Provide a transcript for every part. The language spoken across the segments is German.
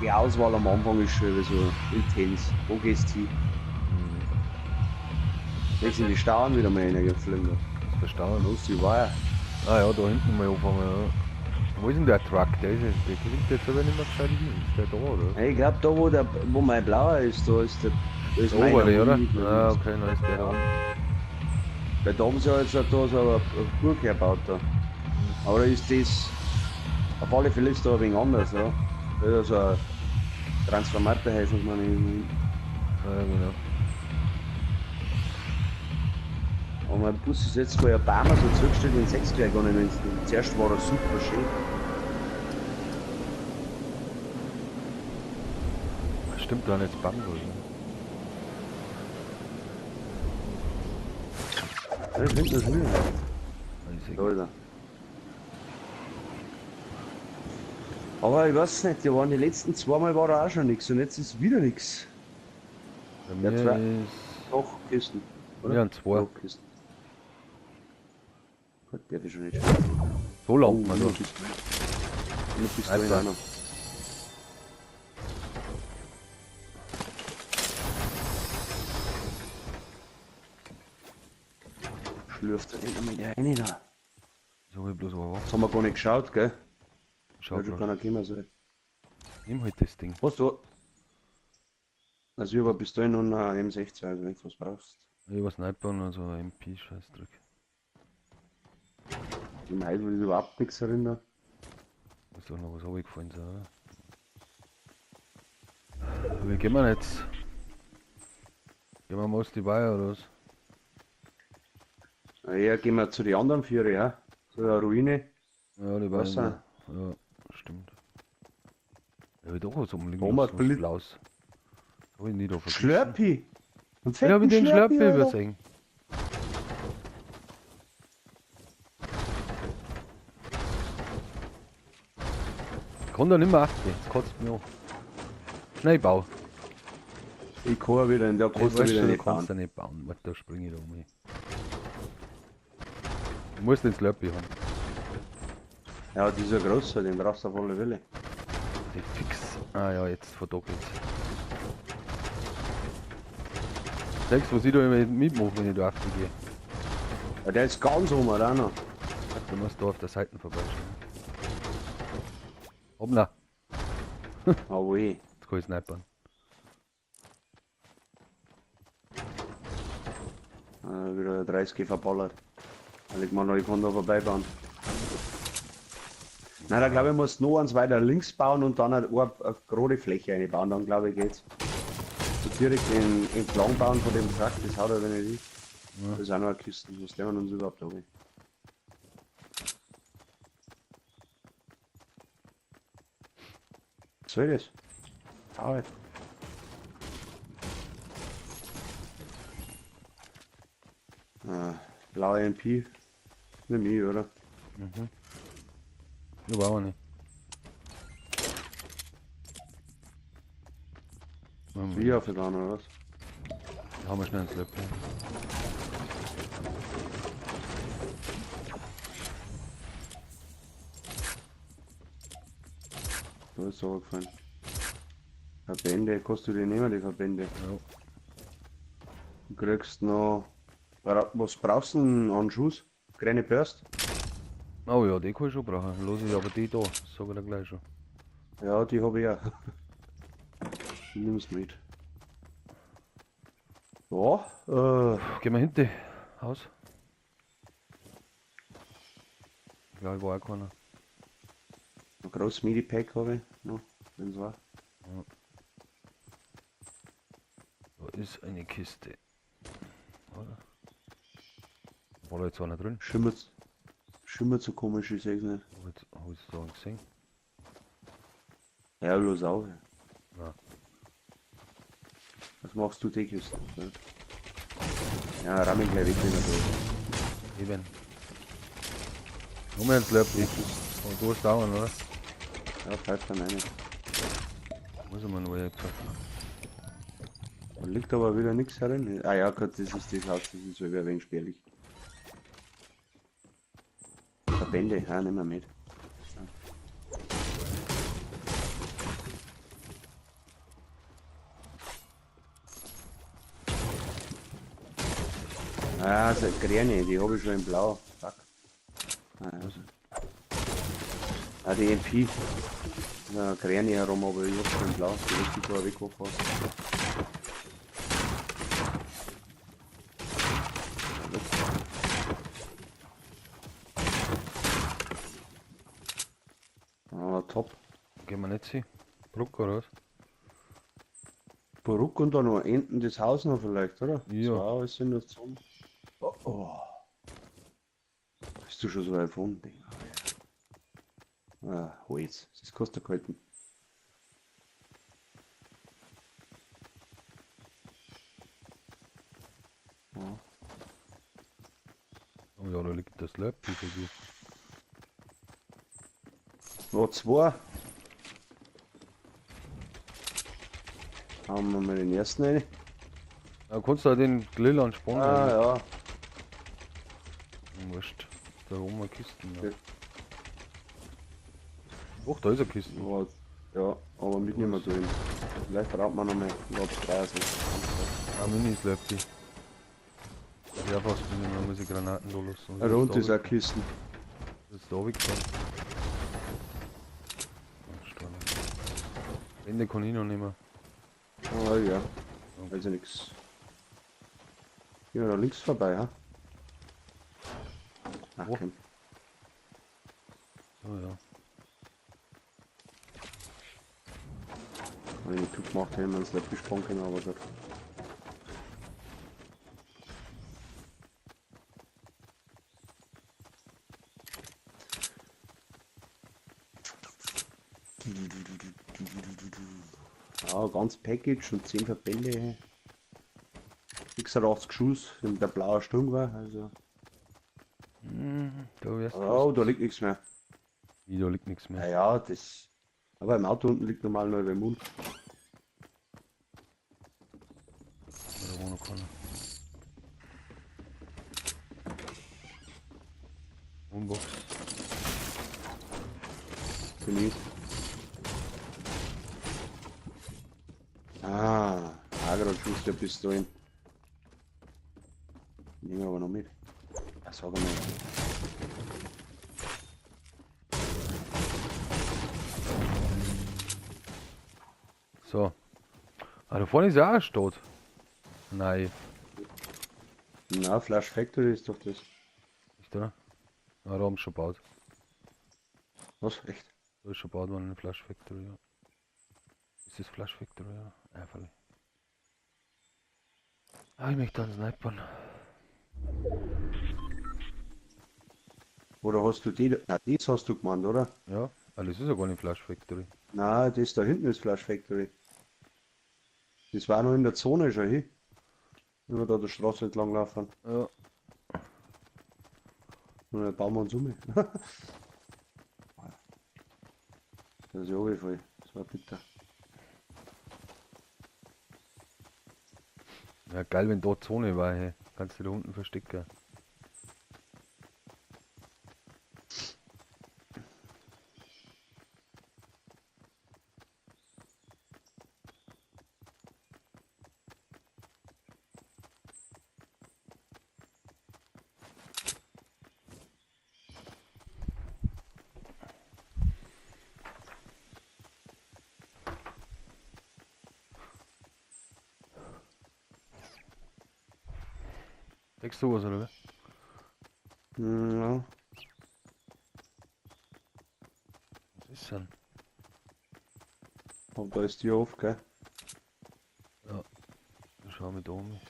die Auswahl am Anfang ist schon so intens. Wo gehst du hin? Jetzt in die Stauen wieder mal reingeflogen. Das verstauen. Los, die Weiher. Ah ja, da hinten mal anfangen, ja. Wo ist denn der Truck? Der klingt jetzt aber nicht mehr gescheit hin. Ist der da, oder? Ich glaube, da wo mein blauer ist, da ist der. Da ist Der meiner, obere, wo oder? ich Ah, ist. okay, dann ist der da unten. Weil da haben sie ja jetzt da so eine Burg hergebaut da. Aber da ist das. Auf alle Fälle ist da ein wenig anders, ja. Da ist so ein Transformatorhäuser, meine ich. Ja, genau. Aber mein Bus ist jetzt vor ein paar Mal so zurückgestellt in 6 gleich gar nicht mehr. Zuerst war er super schön. Stimmt, da nicht Bambus, ne? Ja, ich finde das schön. Riesig. Alter. Aber ich weiß nicht, die waren die letzten 2 Mal war da auch schon nichts und jetzt ist wieder nichts. Bei Ja, mir 2 ist... Kisten, oder? Ja, ein 2. Kisten. Gott, darf ich schon nicht spielen. So langt man da. Noch bist du in Alter. einer. Schlürft er nicht einmal rein da. So hab ich bloß was. Das haben wir gar nicht geschaut, gell? Schaut schon mal. keiner gekommen sein. Nimm halt das Ding. Was du? Also ich habe bis dahin noch eine M16, also wenn du was brauchst. Ich war Sniper und so ein MP-Scheißdreck. Im Heil will ich überhaupt nichts erinnern. Muss doch noch was runtergefallen sein, oder? Wie gehen wir jetzt? Gehen wir Most dabei oder was? Ja, gehen wir zu den anderen Vierer, ja. Zu der Ruine. Ja, die Wasser. beiden. Ja, stimmt. Ja, ich doch was umliegen. Thomas Was Blit- Blaues. Hab ich nie da vergessen. Schlörpi! Ein Ja, hab ich den Schlörpi Alter. übersehen. Ich kann da nicht mehr achten, das kotzt mich an. Schneebau. Ich kann wieder in der Das Koste weißt wieder du, du nicht kannst bauen. da nicht bauen. Warte, da springe ich da um. Du musst den Slurpee haben. Ja, dieser große, den brauchst du auf alle Fälle. Die fix. Ah ja, jetzt verdoppelt. Sagst du, was ich da immer mitmache, wenn ich da gehe? Ja, der ist ganz oben, auch noch. Du musst da auf der Seite vorbeischauen. Hoppla, Aber eh. jetzt kann ich snipern. Wieder 30 verballert. Weil ich meine, ich kann da vorbeibauen. Nein, da glaube ich, muss noch eins weiter links bauen und dann eine gerade Fläche einbauen, dann glaube ich geht's. So direkt entlang bauen von dem Truck, das haut er wenn nicht. Ja. Das ist auch noch eine Kiste, was nehmen wir uns überhaupt da rein? Was soll das? Arbeit. Blaue MP. Nicht mich, oder? Mhm. Du war auch nicht. Wie auf dann, oder was? Da haben wir schnell ein Slurpee. Da ist so gefallen. Verbände, kannst du die nehmen, die Verbände? Ja. Du kriegst noch. Was brauchst du denn an Schuss? Grüne Bürst? Oh ja, die kann ich schon brauchen. Los ich aber die da, sag ich dir gleich schon. Ja, die habe ich auch. Die nimmst mit. Ja, Gehen wir hinten. Haus. Ja, ich war auch keiner. ein großes Midi-Pack habe ich noch, wenn es war. Da ist eine Kiste. Oder? War da jetzt einer drin? Schimmert so komisch, ich seh's nicht. Hab ich so einen gesehen? Ja, bloß auf. Ja. Was machst du, die Kiste? Ja, ramm ich gleich weg, wenn er da Eben. Nur mehr ein Slurpee. Und du hast dauern, oder? ist. Ja, pfeift dann rein. Muss ich mal noch jetzt. Da liegt aber wieder nichts herin. Ah ja, Gott, das ist das Haus, das ist sogar ein wenig spärlich. Verbände, ja, nehmen wir mit. Ah, so grüne, die habe ich schon in blau. Fuck. Ah, ja. Ah, die MP. Ja, grüne herum, aber ich hab's schon in blau. Die richtig so weggefahren. Ah, top. Gehen wir nicht sehen. Bruck oder was? Baruck und dann noch Enten das Haus noch vielleicht, oder? Ja. Das war alles sind das zusammen. Oh, oh. Bist du schon so weit von? Ah, Holz. Das kostet gehalten. Ja. Oh ja, da liegt das Slurpee für dich. Noch zwei. Haben wir mal den ersten rein. Da kannst du auch den Grill anspannen. Ah, ja. Wurscht. Da oben eine Kisten. Ja. Okay. Ach, da ist eine Kiste. Ja, ja, aber mitnehmen wir drin. Vielleicht braucht man noch mal, ich glaube, 63. Ah, Mini-Slurpee. Ja, fast mitnehmen, dann muss ich Granaten da lassen. Da unten ist eine Kiste. Das ist da weggefahren. Ende kann ich noch nicht mehr. Ah, ja. Weiß ja nichts. Gehen wir da links vorbei, ha? Ach, Oh. komm. So, ja. Wenn ich nicht gemacht hätte, wir uns nicht gespannt können, aber gut. Ja, ganz Package und 10 Verbände. 86 Schuss, wenn der blaue Sturm war, also. Da wärst Oh, da liegt nichts mehr. Da liegt nichts mehr. Naja, das. Aber im Auto unten liegt normal noch im Mund. Da war noch keiner. Unbox. Bin ich. Ah, Agro-Schuss der Pistolen. Nehmen wir aber noch mit. Ja, sag mal. So. Ah, da vorne ist ja auch eine Stadt. Nein. Na, Flash Factory ist doch das. Nicht, oder? Ah, da haben sie schon gebaut. Was? Echt? Da ist schon gebaut worden, eine Flash Factory, ja. Ist das Flash Factory, ja? Einfach. Ah, ich möchte einen snipern. Oder hast du die? Na, das hast du gemeint, oder? Ja, ah, das ist ja gar nicht Flash Factory. Na, das da hinten ist Flash Factory. Das war noch in der Zone schon, hin. Wenn wir da der Straße entlang laufen. Ja. Und dann bauen wir uns um. Das ist ja voll. Das war bitter. Ja, geil, wenn da Zone war, hey. Kannst du da unten verstecken. Denkst du was, oder was? Ja. Was ist denn? Aber da ist die auf, gell? Ja. Dann schauen wir da um.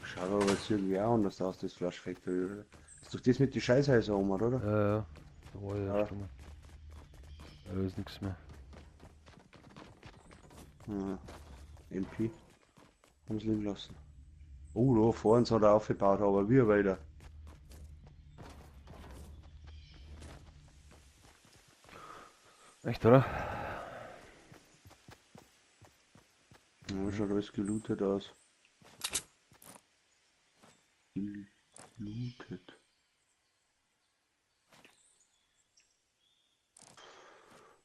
Schaut aber jetzt irgendwie auch anders aus, das Flash Factory, oder? Ist doch das mit den Scheißhäusern um, oder? Ja, da war ja Ja. erst einmal. Ja, da ist nichts mehr. Ja. MP. Haben sie liegen lassen. Oh, da vorne hat er aufgebaut, aber wir weiter. Echt, oder? Ja, schaut alles gelootet aus. Gelootet.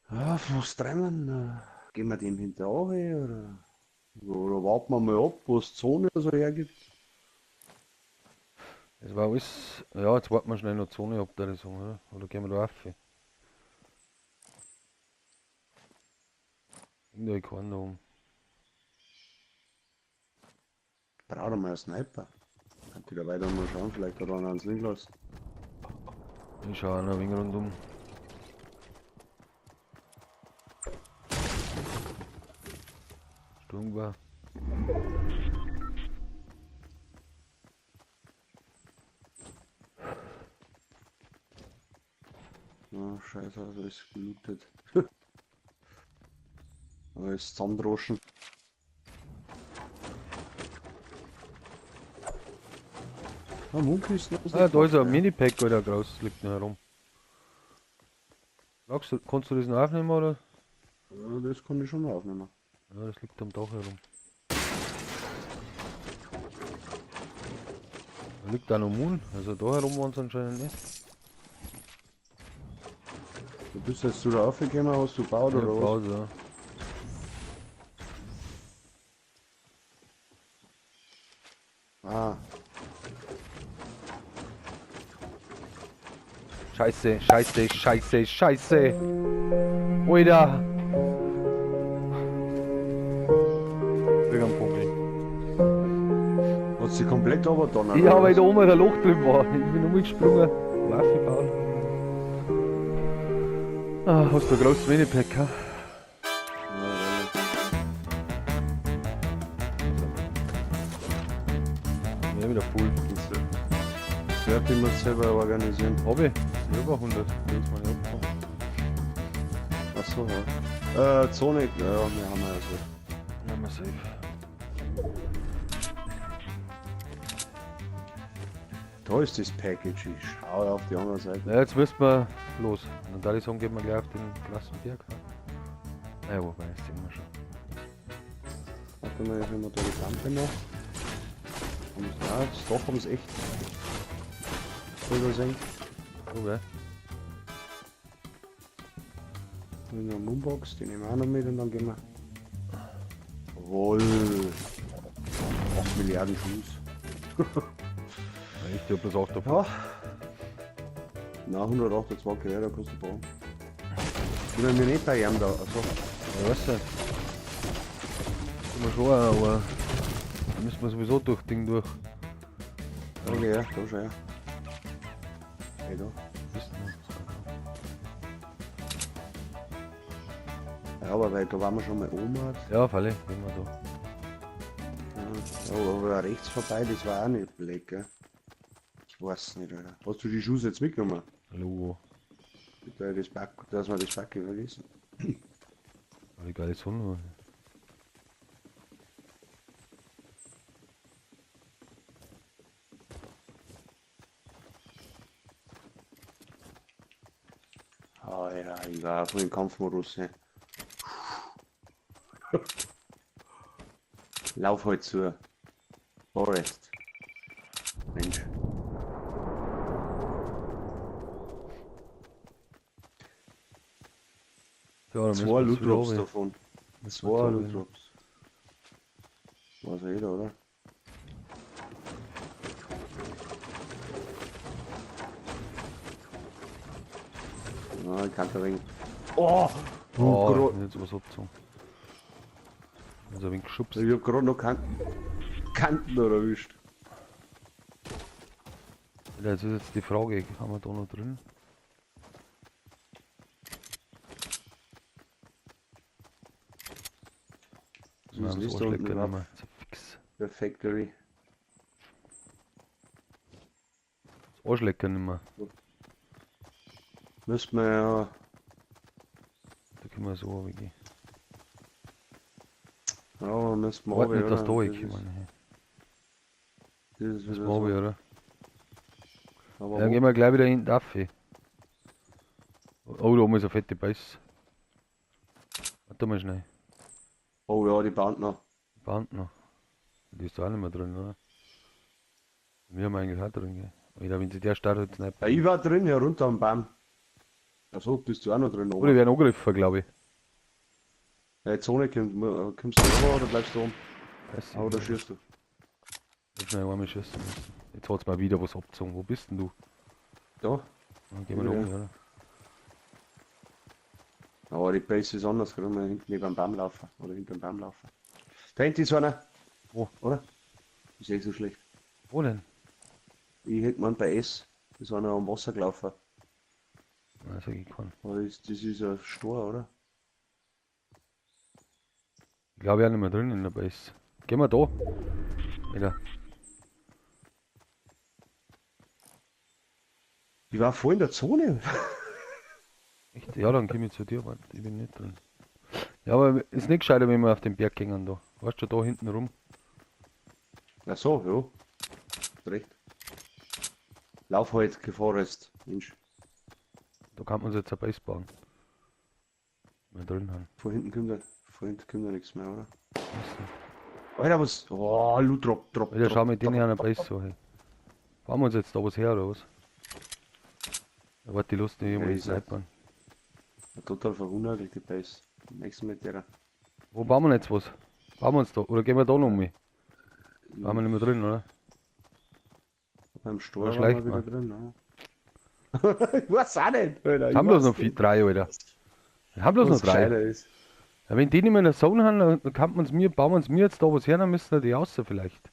Ja, was treiben wir? Gehen wir dem hinterher oder? Oder warten wir mal ab, wo es Zone so hergibt. Das war alles. Ja, jetzt warten wir schnell noch die Zone ab, da sagen, oder? Oder gehen wir da rauf? Irgendein keinen da oben. Braucht mal einen Sniper. Kann die da weiter mal schauen, vielleicht hat einer ans Link lassen. Ich schaue auch noch ein wenig rundum. Sturm war. Ja, scheiße, also ist gelootet. Alles zusammendroschen. Ah, Munkelisten. Ah, da ist ein Minipack, Alter, groß, liegt noch herum. Kannst du das noch aufnehmen, oder? Ja, das kann ich schon aufnehmen. Ja, das liegt am Dach herum. Da liegt auch noch Moon, also da herum waren es anscheinend nicht. Du bist jetzt wieder aufgekommen, hast du gebaut Ja, oder was? Pause, ja. Ah, Scheiße, scheiße, scheiße, scheiße. Alter. Ich am Vogel. hat sie komplett runtergetan? Ja, weil da oben ein Loch drin war. Ich bin umgesprungen. Waffe bauen. Ah, hast du ein großes Minipack, ha? Ja, wieder voll. Das wird immer selber organisieren. Hab ich? Über 100. Das ist meine Abfahrt. Achso, ja. Zone, ja, wir haben ja so. Nehmen wir safe. Da ist das Package, ich schaue auf die andere Seite. Ja, jetzt müssen wir los. Und da ich sagen, gehen wir gleich auf den krassen Berg. Ne? Ja, wobei, das sehen wir schon. Warte mal, wenn wir da die Lampe noch. Das Dach haben sie echt drüber senkt. Okay. Mit einer Moonbox, die nehmen wir auch noch mit und dann gehen wir. Jawohl. 8 Milliarden Schuss. Ich hab bloß 8 davon. Ja. Na, 128 Geräte kannst du bauen. Können wir nicht daheim da. Also, Ja, weißt du. Können wir schon, aber da müssen wir sowieso durch Ding durch. okay, ja, da schau her. Hey, da. Wissen wir. Ja, aber weil da waren wir schon mal oben. Ja, Falle, gehen wir da. Ja, aber rechts vorbei, das war auch nicht Black, gell? Ich weiß nicht, Alter. Hast du die Schuhe jetzt mitgenommen? Logo. Bitte, das Back, dass wir das Back vergessen. Aber die geile Sonne. Alter, ich war voll im Kampfmodus, ne? Lauf halt zur Forest. Mensch. Ja, dann Zwei müssen wir Loot-Drops wieder davon. runter. Zwei Loot-Drops. Weiß ja jeder, oder? Ja, ich kann da wegen. Oh! Oh, jetzt was abgezogen. Also ein wenig geschubst. Ich hab gerade noch Kanten noch erwischt. Ja, jetzt ist jetzt die Frage, haben wir da noch drin? Das ist so da unten Arschlecker drauf. nicht mehr. So fix. Der Factory. Das Arschlecker nicht mehr. Müssen wir ja. Da können wir so weggehen. Ja, müssen wir Warte nicht, runter, dass da oder? ich meine. Das ist Das wieder machen wir, so. oder? Aber Ja, wo- gehen wir gleich wieder hinten rauf. Oh, da oben ist eine fette Beiß. Warte mal schnell. Oh ja, die Band noch. Band noch. Die ist da auch nicht mehr drin, oder? Wir haben eigentlich auch drin, gell? Oder wenn sie der startet, nicht. Ja, ich war drin, ja, runter am Baum. Achso, bist du auch noch drin Oder die oben? werden angegriffen, glaube ich. Die Zone kommt, kommst du rüber oder bleibst du oben? Weiß ich Oder nicht. schießt du? Jetzt noch einmal schießen müssen. Jetzt hat's mal wieder was abgezogen. Wo bist denn du? Da. Dann gehen wir da Ja. um, oder? Aber die Base ist anders, können wir hinten neben dem Baum laufen. Oder hinter dem Baum laufen. Da hinten ist einer. Wo? Oder? Ist eh so schlecht. Wo denn? Ich hätte gemeint bei S. Da ist einer am Wasser gelaufen. Nein, sag ich keinen. Aber das ist ein Stor, oder? Ich glaube ja nicht mehr drin in der Base. Gehen wir da. Wieder. Ich war voll in der Zone. Echt? Ja, dann komm ich zu dir, aber ich bin nicht drin. Ja, aber ist nicht gescheiter, wenn wir auf den Berg gehen da. Weißt du, da hinten rum. Ach so, ja. Hast recht. Lauf halt, gefahrest. Mensch, Da kann man uns jetzt eine Base bauen. Wenn wir drin haben. von hinten kommt da nichts mehr, oder? Weißt du? Alter, was? Oh, Loot drop. Alter, schau mit denen an der Base so, hey. Bauen wir uns jetzt da was her, oder was? Da wird die Lust nicht immer Ja, in ist ja- Snipern. Total verwunderlich, die Base. Nächsten mit der. Wo bauen wir jetzt was? Bauen wir uns da? Oder gehen wir da noch um? Waren wir nicht mehr drin, oder? Beim War Stor waren schlecht, wir wieder Mann. drin, ne? Ich weiß auch nicht, Alter. Wir haben bloß noch 3, Alter. Wir haben bloß noch 3. Ist. Ja, wenn die nicht mehr in der Zone haben, dann kann man's mir, bauen wir uns mir jetzt da was her, dann müssen wir die raus vielleicht.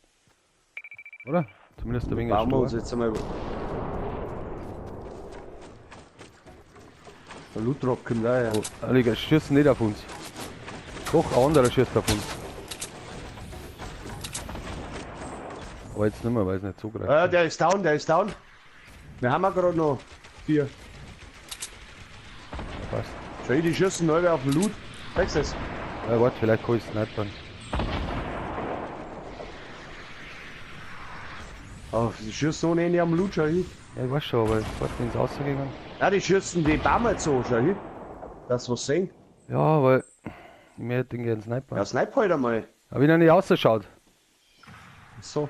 Oder? Zumindest ein wenig Bauen wir uns Stor. jetzt einmal. Der Loot Drop kommt da, ja. Alter, schießen nicht auf uns. Doch, ein anderer schießt auf uns. Aber jetzt nicht mehr, weil es nicht so greift. Der ist down. Wir haben ja gerade noch 4. Passt. Schau, die schießen neu auf den Loot. Wächst es? Ja, warte, vielleicht kann ich snipern. Oh, die schießen ohne Ende am Loot, schau hin. Ja, ich weiß schon, aber warte, wenn es rausgegangen. Ja, die schießen die Baum jetzt so, schau hin. Das was sehen. Ja, weil ich hätte den gerne snipern. Ja, snipe halt einmal. Aber wenn er nicht rausschaut. So.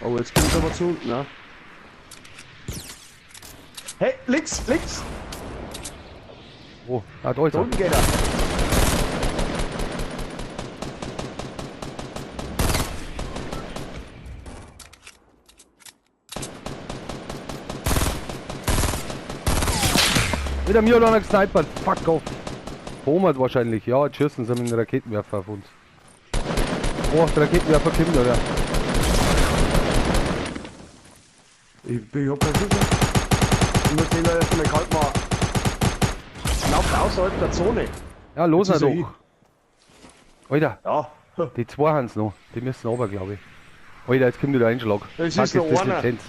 Oh, jetzt kommt aber zu unten, ja. Hey, links! Oh, ah, da ist Da er. unten geht er. Wieder mir oder einer gesnipert. Fuck off. Bomert wahrscheinlich. Ja, jetzt schießen sie mit einem Raketenwerfer auf uns. Oh, der Raketenwerfer kommt, oder? Ich hab keinen Schuss. Ich muss den da erst mal kalt machen. Lauft außerhalb der Zone. Ja, los Jetzt na ist er doch. Alter, Ja. die zwei haben's noch. Die müssen runter, glaube ich. Alter, jetzt kommt wieder ein Einschlag. Es Fuck, ist noch das einer. Lizenz.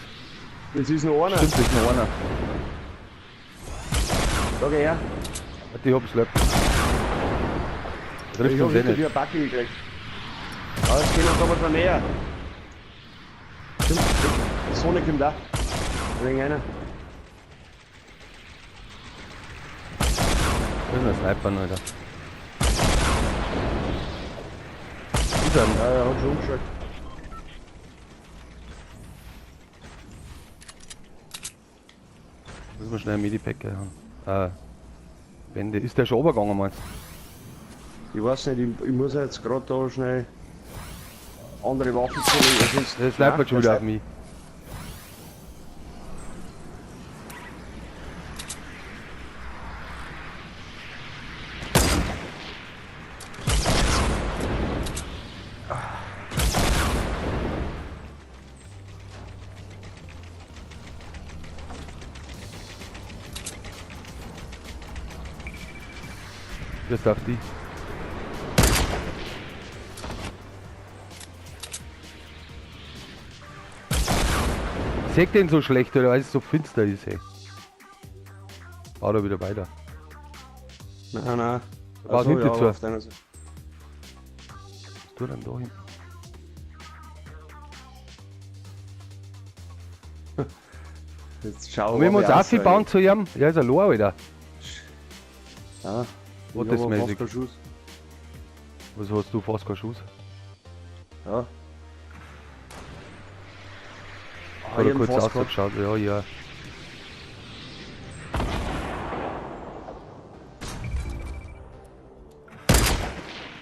Das ist noch einer. Stimmt, das ist noch einer. Sag her. Warte, ich hab's gelöst. Trifft Ich hab uns eh hinter dir nicht. eine Backe gekriegt. Ja, jetzt gehen wir aber näher. Stimmt, die Sonne kommt da. Wegen einer. Müssen wir snipern, Alter. Ist er? Ja, er hat schon umgeschaut. Müssen wir schnell ein Medipack haben. Wende. Ist der schon runtergegangen, meinst du? Ich weiß nicht, ich muss jetzt gerade da schnell andere Waffen zulegen. Der snipert schon wieder auf mich. Das darf die. Seht den so schlecht, oder weil es so finster ist, hey. Bau da wieder weiter. Nein. Baut Ach so, hinten ja, zu. auf deiner Seite. Was tut denn da hinten? Jetzt schau Und wenn wir uns wie auch bauen zu ihm, ja, ist er low, Alter. Ja, Gottesmäßig. ich hab fast keinen Schuss. Was hast du fast keinen Schuss? Ja. Hat er jeden kurz fast gehabt. ausgeschaut? Ja, ja.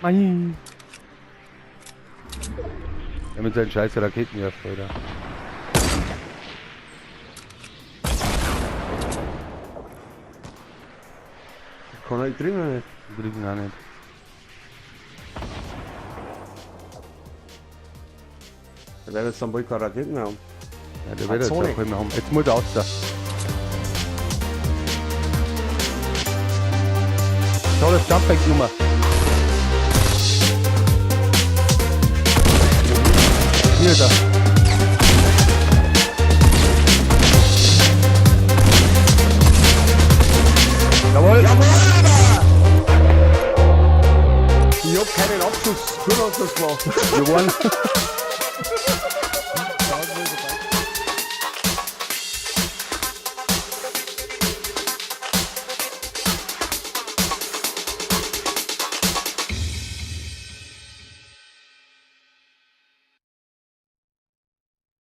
Mei. Ja, mit seinen scheiß Raketenwerfer, Alter. Kann er nicht drinnen nicht. Die drüben auch nicht. Der wird jetzt dann bald keine Raketen mehr haben. Ja, der wird jetzt Zone. auch immer haben. Jetzt muss er aus da. Schau das Jumpback-Nummer. Hier da. Jawohl! Ich hab keinen Abschuss. Du hast das gemacht. Gewonnen.